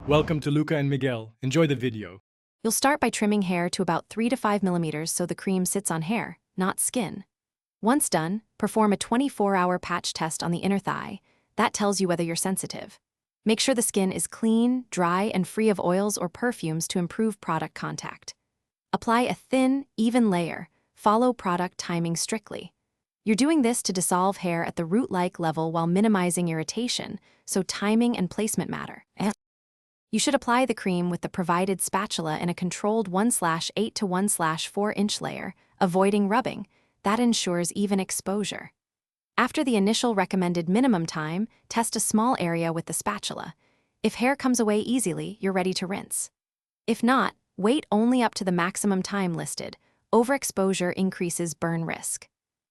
Welcome to Luca and Miguel. Enjoy the video. You'll start by trimming hair to about 3 to 5 millimeters so the cream sits on hair, not skin. Once done, perform a 24-hour patch test on the inner thigh. That tells you whether you're sensitive. Make sure the skin is clean, dry, and free of oils or perfumes to improve product contact. Apply a thin, even layer. Follow product timing strictly. You're doing this to dissolve hair at the root-like level while minimizing irritation, so timing and placement matter. You should apply the cream with the provided spatula in a controlled 1/8 to 1/4 inch layer, avoiding rubbing. That ensures even exposure. After the initial recommended minimum time, test a small area with the spatula. If hair comes away easily, you're ready to rinse. If not, wait only up to the maximum time listed. Overexposure increases burn risk.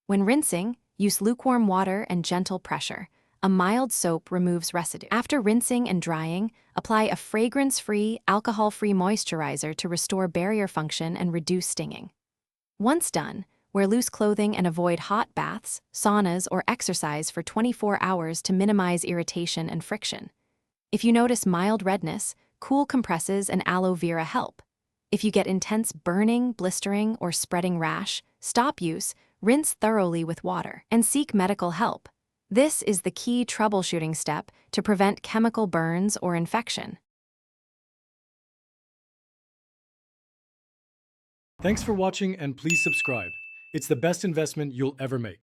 When rinsing, use lukewarm water and gentle pressure. A mild soap removes residue. After rinsing and drying, apply a fragrance-free, alcohol-free moisturizer to restore barrier function and reduce stinging. Once done, wear loose clothing and avoid hot baths, saunas, or exercise for 24 hours to minimize irritation and friction. If you notice mild redness, cool compresses and aloe vera help. If you get intense burning, blistering, or spreading rash, stop use, rinse thoroughly with water, and seek medical help. This is the key troubleshooting step to prevent chemical burns or infection. Thanks for watching and please subscribe. It's the best investment you'll ever make.